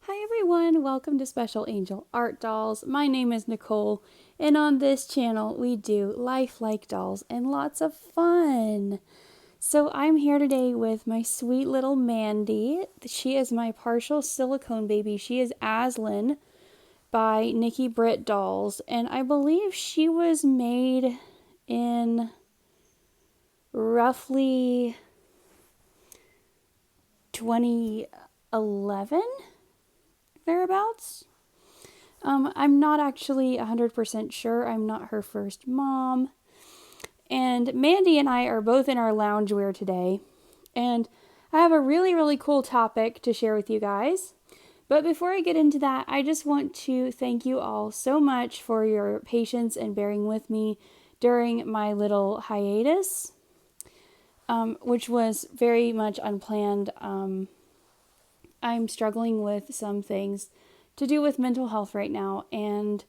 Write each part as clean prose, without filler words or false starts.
Hi everyone, welcome to Special Angel Art Dolls. My name is Nicole, and on this channel we do lifelike dolls and lots of fun. So I'm here today with my sweet little Mandy. She is my partial silicone baby. She is Aslin by Nikki Brit Dolls, and I believe she was made in roughly 2011? Thereabouts. I'm not actually 100% sure. I'm not her first mom. And Mandy and I are both in our loungewear today. And I have a really, really cool topic to share with you guys. But before I get into that, I just want to thank you all so much for your patience and bearing with me during my little hiatus, which was very much unplanned. I'm struggling with some things to do with mental health right now. And,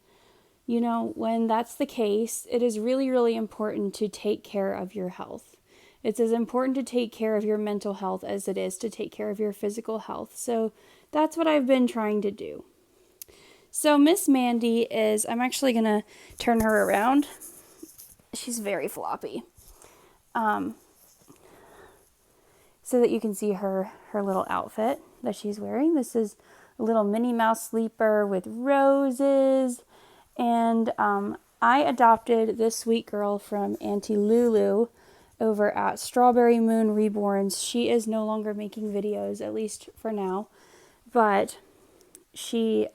you know, when that's the case, it is really, really important to take care of your health. It's as important to take care of your mental health as it is to take care of your physical health. So that's what I've been trying to do. So Miss Mandy is, I'm actually going to turn her around. She's very floppy. So that you can see her little outfit that she's wearing. This is a little Minnie Mouse sleeper with roses. And I adopted this sweet girl from Auntie Lulu over at Strawberry Moon Reborns. She is no longer making videos, at least for now. But she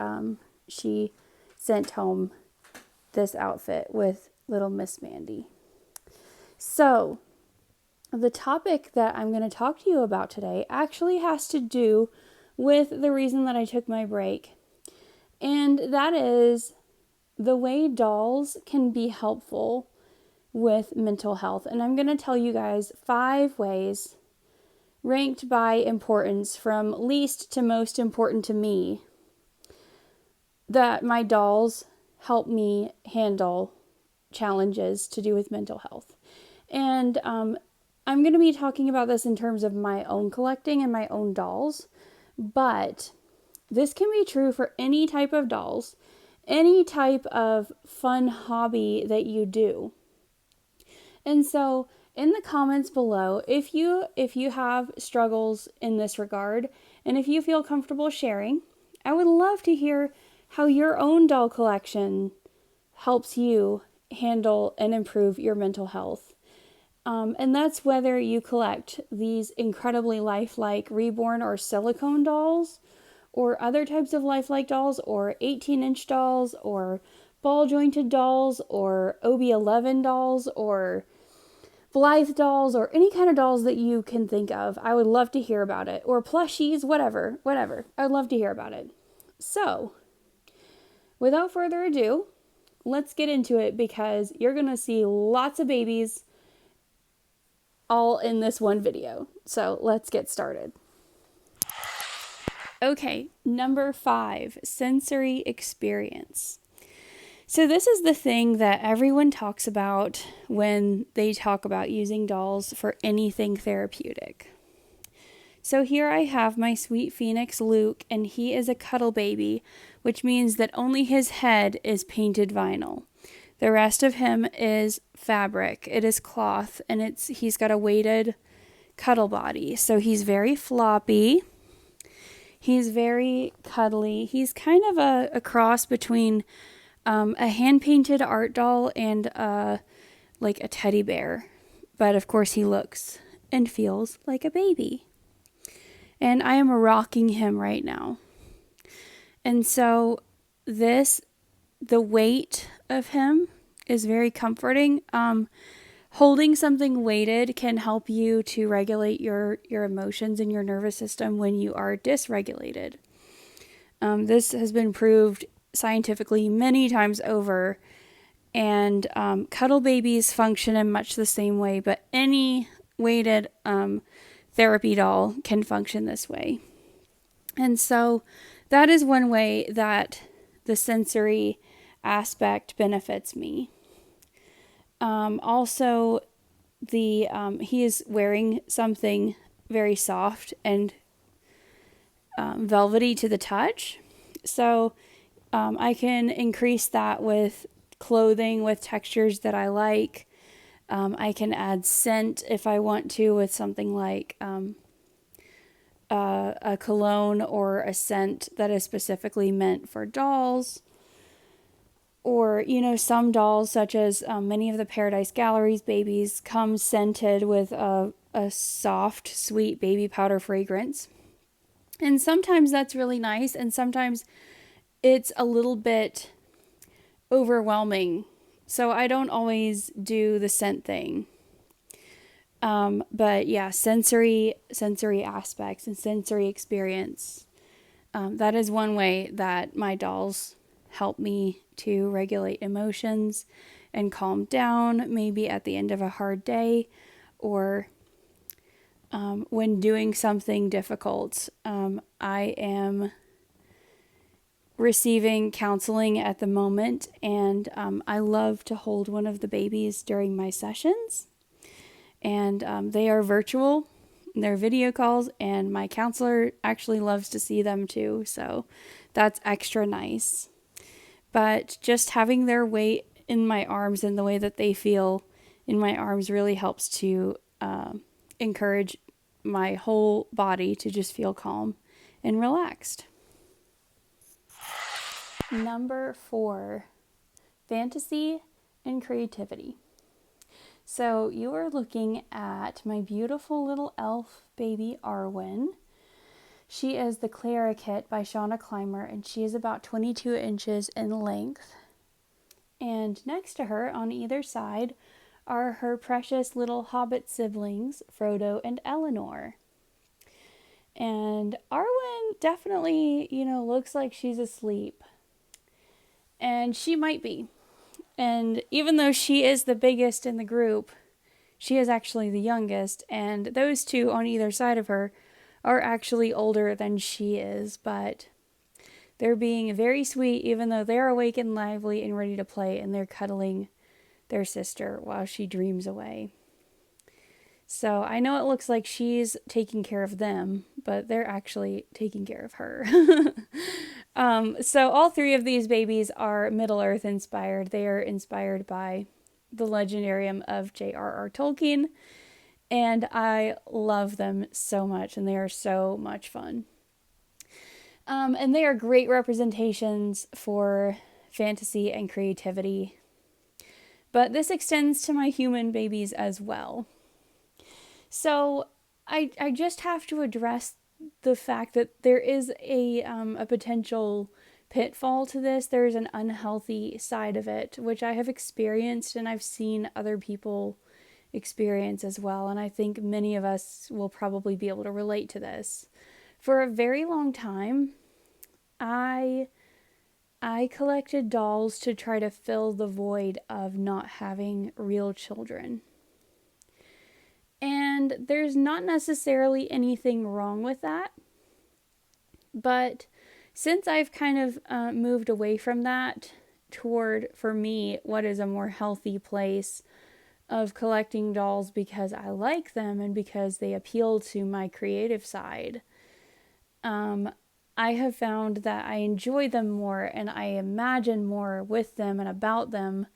sent home this outfit with little Miss Mandy. So the topic that I'm going to talk to you about today actually has to do with the reason that I took my break. And that is the way dolls can be helpful with mental health. And I'm going to tell you guys 5 ways, ranked by importance from least to most important to me, that my dolls help me handle challenges to do with mental health. And I'm going to be talking about this in terms of my own collecting and my own dolls, but this can be true for any type of dolls, any type of fun hobby that you do. And so in the comments below, if you have struggles in this regard, and if you feel comfortable sharing, I would love to hear how your own doll collection helps you handle and improve your mental health. And that's whether you collect these incredibly lifelike reborn or silicone dolls, or other types of lifelike dolls, or 18-inch dolls, or ball-jointed dolls, or OB11 dolls, or Blythe dolls, or any kind of dolls that you can think of. I would love to hear about it. Or plushies, whatever. I would love to hear about it. So, without further ado, let's get into it, because you're going to see lots of babies all in this one video. So let's get started. Okay, number 5, sensory experience. So this is the thing that everyone talks about when they talk about using dolls for anything therapeutic. So here I have my sweet Phoenix Luke, and he is a cuddle baby, which means that only his head is painted vinyl. The rest of him is fabric. It is cloth, and he's got a weighted cuddle body. So he's very floppy. He's very cuddly. He's kind of a cross between a hand-painted art doll and like a teddy bear. But of course he looks and feels like a baby. And I am rocking him right now. And so the weight of him is very comforting. Holding something weighted can help you to regulate your emotions and your nervous system when you are dysregulated. This has been proved scientifically many times over, and cuddle babies function in much the same way, but any weighted therapy doll can function this way. And so that is one way that the sensory aspect benefits me. Also, he is wearing something very soft and velvety to the touch. So I can increase that with clothing with textures that I like. I can add scent if I want to with something like a cologne or a scent that is specifically meant for dolls. Or, some dolls, such as many of the Paradise Gallery's babies, come scented with a soft, sweet baby powder fragrance. And sometimes that's really nice, and sometimes it's a little bit overwhelming. So I don't always do the scent thing. But yeah, sensory aspects and sensory experience. That is one way that my dolls help me to regulate emotions and calm down, maybe at the end of a hard day or when doing something difficult. I am receiving counseling at the moment, and I love to hold one of the babies during my sessions. And they are virtual, they're video calls, and my counselor actually loves to see them too, so that's extra nice. But just having their weight in my arms and the way that they feel in my arms really helps to encourage my whole body to just feel calm and relaxed. Number 4, fantasy and creativity. So you are looking at my beautiful little elf baby Arwen. She is the Clara kit by Shauna Clymer, and she is about 22 inches in length. And next to her on either side are her precious little hobbit siblings, Frodo and Elanor. And Arwen definitely, looks like she's asleep. And she might be. And even though she is the biggest in the group, she is actually the youngest, and those two on either side of her are actually older than she is, but they're being very sweet even though they're awake and lively and ready to play, and they're cuddling their sister while she dreams away. So I know it looks like she's taking care of them, but they're actually taking care of her. So all 3 of these babies are Middle-earth inspired. They are inspired by the Legendarium of J.R.R. Tolkien, and I love them so much, and they are so much fun. And they are great representations for fantasy and creativity. But this extends to my human babies as well. So I just have to address the fact that there is a potential pitfall to this. There's an unhealthy side of it, which I have experienced and I've seen other people experience as well. And I think many of us will probably be able to relate to this. For a very long time, I collected dolls to try to fill the void of not having real children. And there's not necessarily anything wrong with that. But since I've kind of moved away from that toward, for me, what is a more healthy place of collecting dolls because I like them and because they appeal to my creative side, I have found that I enjoy them more and I imagine more with them and about them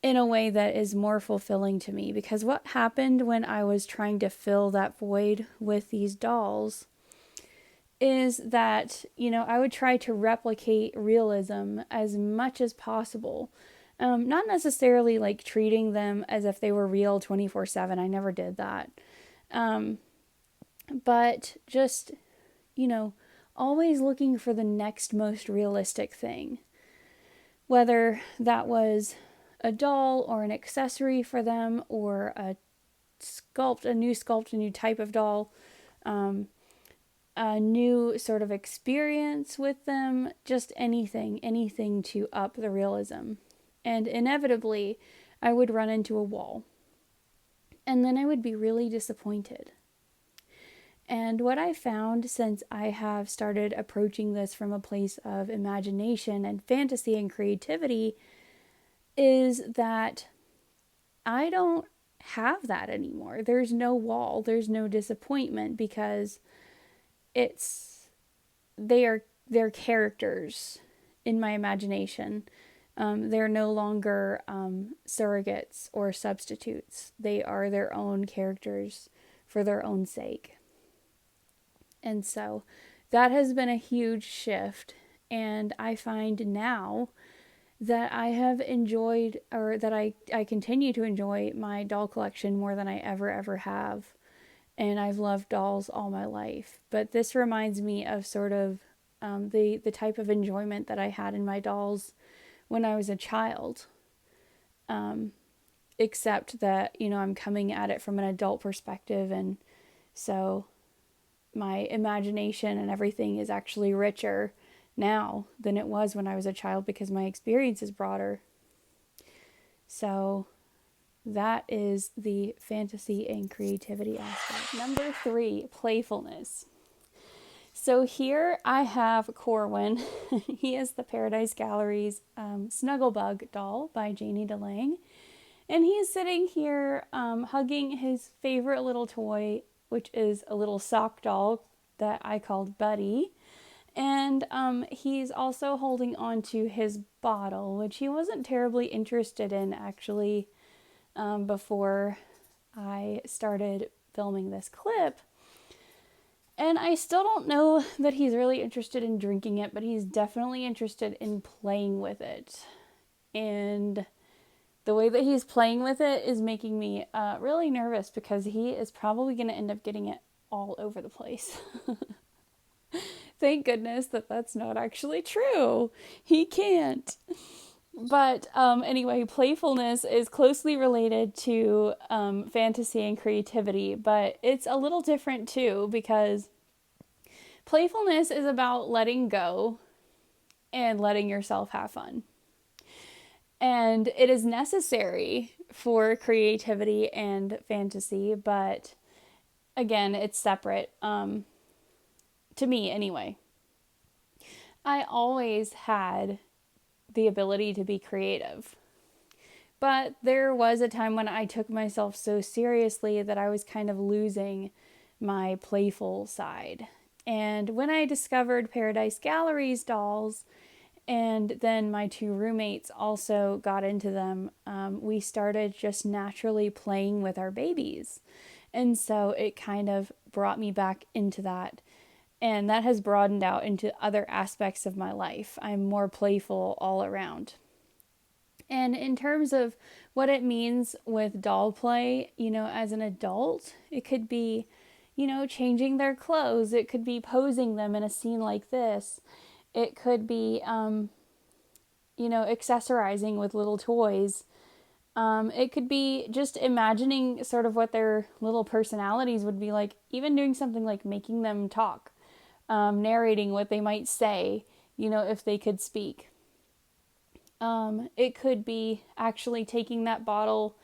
in a way that is more fulfilling to me. Because what happened when I was trying to fill that void with these dolls is that, I would try to replicate realism as much as possible. Not necessarily like treating them as if they were real 24/7. I never did that. But just, always looking for the next most realistic thing. Whether that was a doll or an accessory for them or a new type of doll, a new sort of experience with them, just anything to up the realism. And inevitably, I would run into a wall. And then I would be really disappointed. And what I found since I have started approaching this from a place of imagination and fantasy and creativity is that I don't have that anymore. There's no wall, there's no disappointment because it's they're characters in my imagination. They're no longer surrogates or substitutes. They are their own characters for their own sake. And so that has been a huge shift. And I find now that I have enjoyed, or that I continue to enjoy my doll collection more than I ever have. And I've loved dolls all my life. But this reminds me of sort of the type of enjoyment that I had in my dolls when I was a child. Except that, I'm coming at it from an adult perspective, and so my imagination and everything is actually richer now than it was when I was a child because my experience is broader. So that is the fantasy and creativity aspect. Number 3, playfulness. So here I have Corwin. He is the Paradise Gallery's Snugglebug doll by Jannie DeLange. And he is sitting here hugging his favorite little toy, which is a little sock doll that I called Buddy. And he's also holding on to his bottle, which he wasn't terribly interested in actually before I started filming this clip. And I still don't know that he's really interested in drinking it, but he's definitely interested in playing with it. And the way that he's playing with it is making me really nervous because he is probably going to end up getting it all over the place. Thank goodness that that's not actually true. He can't. But anyway, playfulness is closely related to fantasy and creativity, but it's a little different too, because playfulness is about letting go and letting yourself have fun. And it is necessary for creativity and fantasy, but again, it's separate, to me anyway. I always had the ability to be creative. But there was a time when I took myself so seriously that I was kind of losing my playful side. And when I discovered Paradise Gallery's dolls, and then my 2 roommates also got into them, we started just naturally playing with our babies. And so it kind of brought me back into that. And that has broadened out into other aspects of my life. I'm more playful all around. And in terms of what it means with doll play, as an adult, it could be, changing their clothes. It could be posing them in a scene like this. It could be, accessorizing with little toys. It could be just imagining sort of what their little personalities would be like, even doing something like making them talk. Narrating what they might say, if they could speak. It could be actually taking that bottle,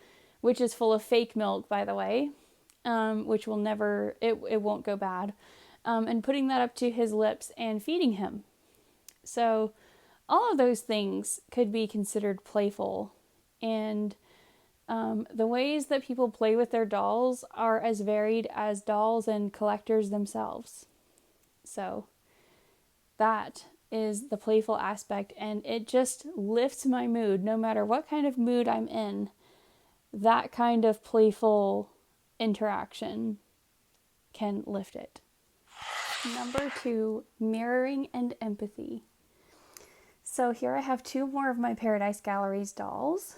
which is full of fake milk, by the way, which will never, it won't go bad, and putting that up to his lips and feeding him. So all of those things could be considered playful. And the ways that people play with their dolls are as varied as dolls and collectors themselves. So that is the playful aspect, and it just lifts my mood no matter what kind of mood I'm in. That kind of playful interaction can lift it. Number 2, mirroring and empathy. So here I have 2 more of my Paradise Gallery's dolls.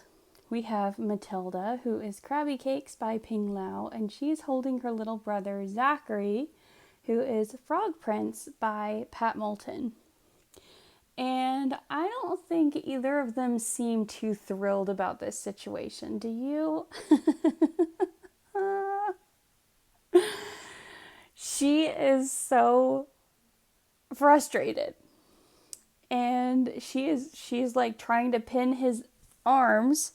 We have Matilda, who is Crabby Cakes by Ping Lao, and she's holding her little brother Zachary, who is Frog Prince by Pat Moulton. And I don't think either of them seem too thrilled about this situation. Do you? She is so frustrated. And she's like trying to pin his arms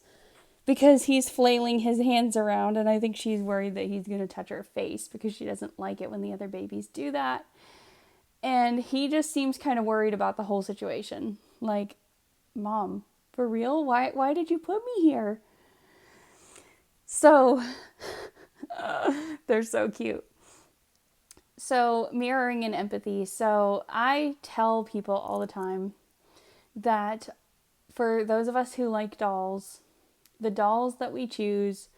because he's flailing his hands around, and I think she's worried that he's going to touch her face because she doesn't like it when the other babies do that. And he just seems kind of worried about the whole situation. Like, Mom, for real? Why did you put me here? So, they're so cute. So mirroring and empathy. So I tell people all the time that for those of us who like dolls, the dolls that we choose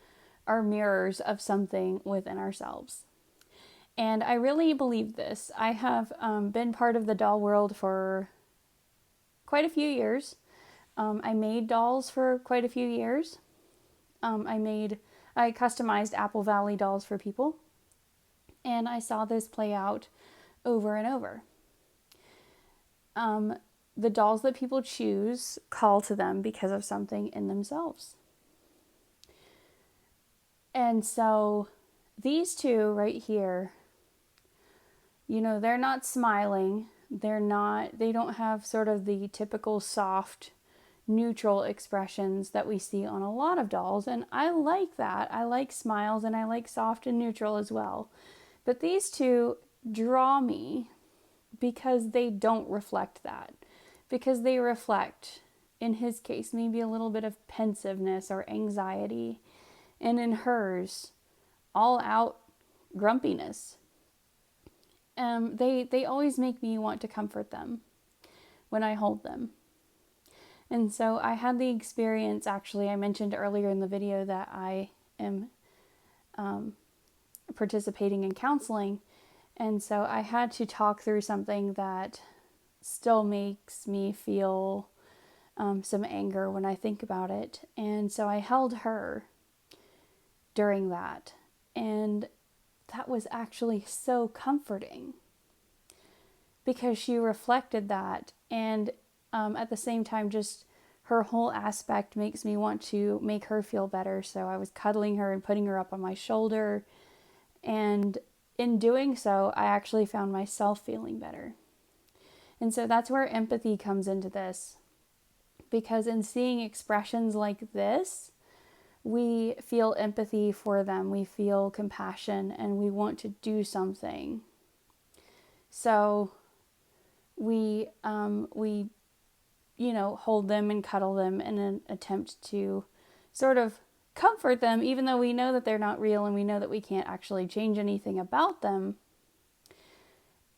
are mirrors of something within ourselves. And I really believe this. I have been part of the doll world for quite a few years. I made dolls for quite a few years. I customized Apple Valley dolls for people. And I saw this play out over and over. The dolls that people choose call to them because of something in themselves. And so these two right here, they're not smiling. They don't have sort of the typical soft, neutral expressions that we see on a lot of dolls. And I like that. I like smiles and I like soft and neutral as well. But these two draw me because they don't reflect that. Because they reflect, in his case, maybe a little bit of pensiveness or anxiety. And in hers, all out grumpiness. They always make me want to comfort them when I hold them. And so I had the experience, actually, I mentioned earlier in the video that I am participating in counseling. And so I had to talk through something that still makes me feel some anger when I think about it. And so I held her during that. And that was actually so comforting because she reflected that. And at the same time, just her whole aspect makes me want to make her feel better. So I was cuddling her and putting her up on my shoulder. And in doing so, I actually found myself feeling better. And so that's where empathy comes into this. Because in seeing expressions like this, we feel empathy for them, we feel compassion, and we want to do something. So we hold them and cuddle them in an attempt to sort of comfort them, even though we know that they're not real and we know that we can't actually change anything about them.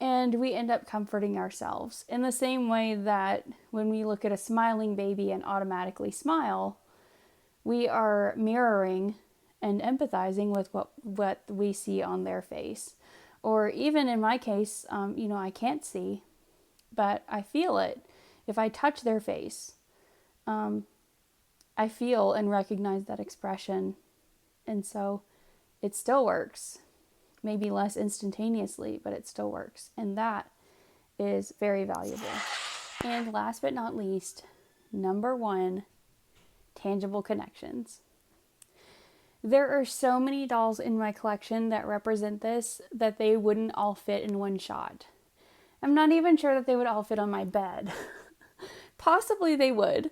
And we end up comforting ourselves in the same way that when we look at a smiling baby and automatically smile, we are mirroring and empathizing with what we see on their face. Or even in my case, I can't see, but I feel it. If I touch their face, I feel and recognize that expression. And so it still works. Maybe less instantaneously, but it still works. And that is very valuable. And last but not least, number 1, tangible connections. There are so many dolls in my collection that represent this that they wouldn't all fit in one shot. I'm not even sure that they would all fit on my bed. Possibly they would,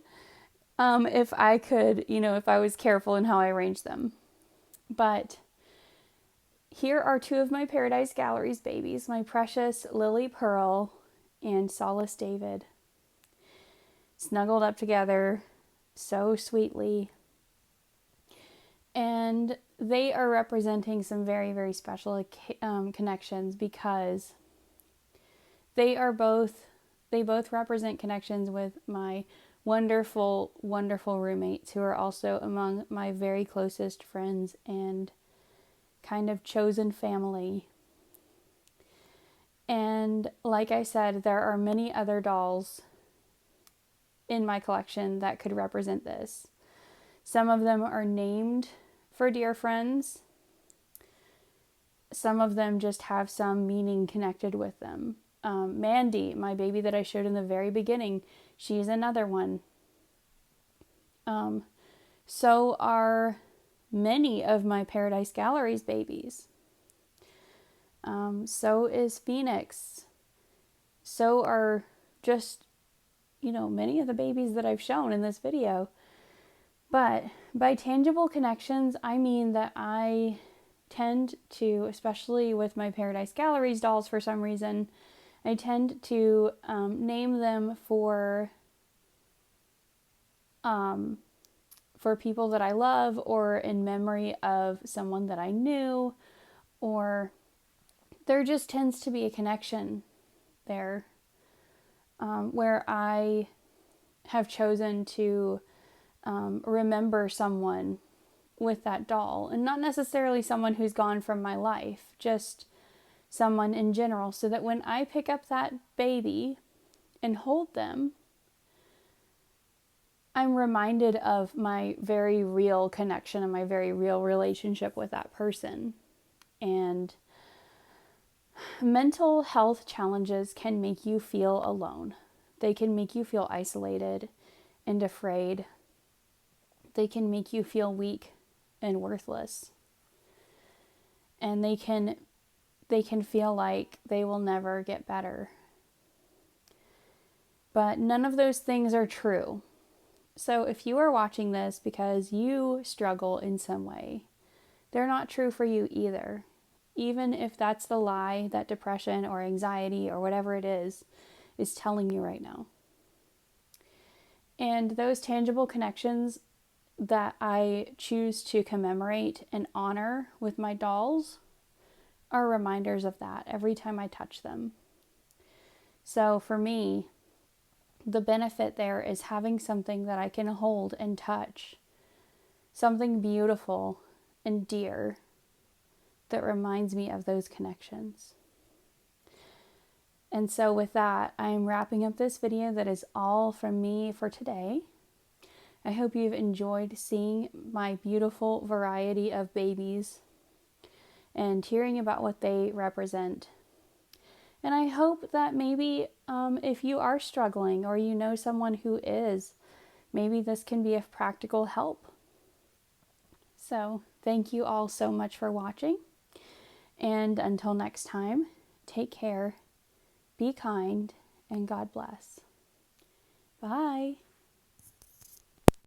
if I could, if I was careful in how I arrange them. But here are 2 of my Paradise Galleries babies, my precious Lily Pearl and Solace David, snuggled up together so sweetly. And they are representing some very, very special connections because they both represent connections with my wonderful, wonderful roommates who are also among my very closest friends and kind of chosen family. And like I said, there are many other dolls in my collection that could represent this. Some of them are named for dear friends. Some of them just have some meaning connected with them. Mandy, my baby that I showed in the very beginning, she's another one. So are many of my Paradise Galleries babies. So is Phoenix. So are just, many of the babies that I've shown in this video. But by tangible connections, I mean that I tend to, especially with my Paradise Galleries dolls for some reason, I tend to name them for people that I love or in memory of someone that I knew, or there just tends to be a connection there, where I have chosen to remember someone with that doll, and not necessarily someone who's gone from my life, just someone in general, so that when I pick up that baby and hold them, I'm reminded of my very real connection and my very real relationship with that person. And mental health challenges can make you feel alone. They can make you feel isolated and afraid. They can make you feel weak and worthless. And they can feel like they will never get better. But none of those things are true. So if you are watching this because you struggle in some way, they're not true for you either. Even if that's the lie that depression or anxiety or whatever it is telling you right now. And those tangible connections that I choose to commemorate and honor with my dolls are reminders of that every time I touch them. So for me, the benefit there is having something that I can hold and touch, something beautiful and dear that reminds me of those connections. And so with that, I'm wrapping up this video that is all from me for today. I hope you've enjoyed seeing my beautiful variety of babies and hearing about what they represent. And I hope that maybe if you are struggling or you know someone who is, maybe this can be of practical help. So thank you all so much for watching. And until next time, take care, be kind, and God bless. Bye.